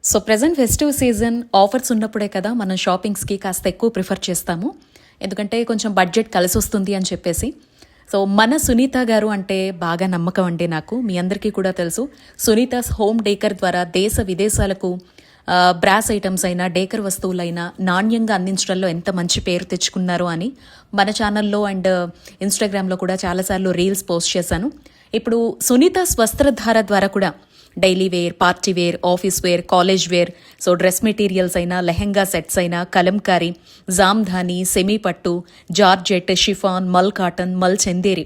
So present festive season offers ఉన్నప్పుడే కదా మనం షాపింగ్స్కి కాస్త ఎక్కువ ప్రిఫర్ చేస్తాము. ఎందుకంటే కొంచెం బడ్జెట్ కలిసి వస్తుంది అని చెప్పేసి. సో మన సునీత గారు అంటే బాగా నమ్మకం అండి నాకు. మీ అందరికీ కూడా తెలుసు, సునీతాస్ హోమ్ డేకర్ ద్వారా దేశ విదేశాలకు బ్రాస్ ఐటమ్స్ అయినా డేకర్ వస్తువులైనా నాణ్యంగా అందించడంలో ఎంత మంచి పేరు తెచ్చుకున్నారో అని మన ఛానల్లో అండ్ ఇన్స్టాగ్రామ్లో కూడా చాలాసార్లు రీల్స్ పోస్ట్ చేశాను. ఇప్పుడు సునీతాస్ వస్త్రధార ద్వారా కూడా daily wear, party wear, office wear, college wear, so dress materials అయినా, లెహెంగా సెట్స్ అయినా, కలంకారీ, జామ్ధాని, సెమీ పట్టు, georgette, chiffon, mul cotton, mul Chanderi,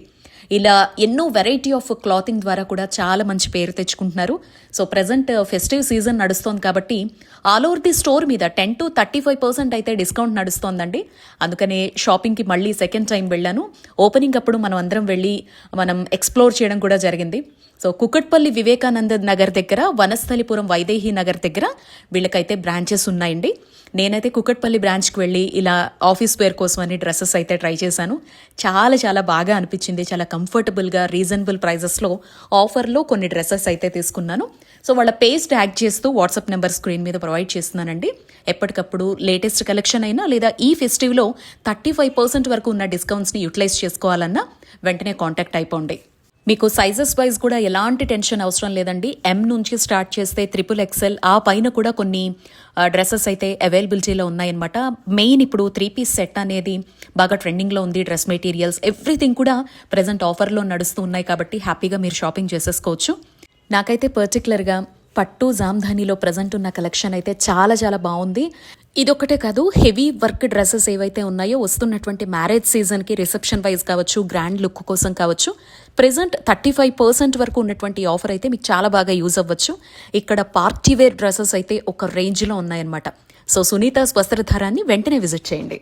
ఇలా ఎన్నో వెరైటీ ఆఫ్ క్లాతింగ్ ద్వారా కూడా చాలా మంచి పేరు తెచ్చుకుంటున్నారు. సో ప్రజెంట్ ఫెస్టివ్ సీజన్ నడుస్తోంది కాబట్టి ఆల్ ఓవర్ ది స్టోర్ మీద 10 to 35% అయితే డిస్కౌంట్ నడుస్తోందండి. అందుకనే షాపింగ్కి మళ్ళీ సెకండ్ టైం వెళ్ళాను. ఓపెనింగ్ అప్పుడు మనం అందరం వెళ్ళి ఎక్స్ప్లోర్ చేయడం కూడా జరిగింది. సో కుకట్పల్లి వివేకానంద నగర్ దగ్గర, వనస్థలిపురం వైదేహి నగర్ దగ్గర వీళ్ళకైతే బ్రాంచెస్ ఉన్నాయండి. నేనైతే కుకట్పల్లి బ్రాంచ్కి వెళ్ళి ఇలా ఆఫీస్ వేర్ కోసం అని డ్రెస్సెస్ అయితే ట్రై చేశాను. చాలా చాలా బాగా అనిపించింది. చాలా కంఫర్టబుల్గా రీజనబుల్ ప్రైజెస్లో ఆఫర్లో కొన్ని డ్రెస్సెస్ అయితే తీసుకున్నాను. సో వాళ్ళ పేజ్ ట్యాగ్ చేస్తూ వాట్సాప్ నెంబర్ స్క్రీన్ మీద ప్రొవైడ్ చేస్తున్నానండి. ఎప్పటికప్పుడు లేటెస్ట్ కలెక్షన్ అయినా లేదా ఈ ఫెస్టివ్లో 35% వరకు ఉన్న డిస్కౌంట్స్ని యూటిలైజ్ చేసుకోవాలన్నా వెంటనే కాంటాక్ట్ అయిపోండి. మీకు సైజెస్ వైజ్ కూడా ఎలాంటి టెన్షన్ అవసరం లేదండి. ఎం నుంచి స్టార్ట్ చేస్తే XXL, ఆ పైన కూడా కొన్ని డ్రెస్సెస్ అయితే అవైలబిలిటీలో ఉన్నాయన్నమాట. మెయిన్ ఇప్పుడు 3 పీస్ సెట్ అనేది బాగా ట్రెండింగ్లో ఉంది. డ్రెస్ మెటీరియల్స్ ఎవ్రీథింగ్ కూడా ప్రజెంట్ ఆఫర్లో నడుస్తూ ఉన్నాయి కాబట్టి హ్యాపీగా మీరు షాపింగ్ చేసేసుకోవచ్చు. నాకైతే పర్టికులర్గా పట్టు జామ్ధానిలో ప్రజెంట్ ఉన్న కలెక్షన్ అయితే చాలా చాలా బాగుంది. ఇదొక్కటే కాదు, హెవీ వర్క్ డ్రెస్సెస్ ఏవైతే ఉన్నాయో వస్తున్నటువంటి మ్యారేజ్ సీజన్కి రిసెప్షన్ వైజ్ కావచ్చు, గ్రాండ్ లుక్ కోసం కావచ్చు, ప్రెజెంట్ 35% వరకు ఉన్నటువంటి ఆఫర్ అయితే మీకు చాలా బాగా యూజ్ అవ్వచ్చు. ఇక్కడ పార్టీ వేర్ డ్రెస్సెస్ అయితే ఒక రేంజ్లో ఉన్నాయన్నమాట. సో సునీతాస్ వస్త్రధారాన్ని వెంటనే విజిట్ చేయండి.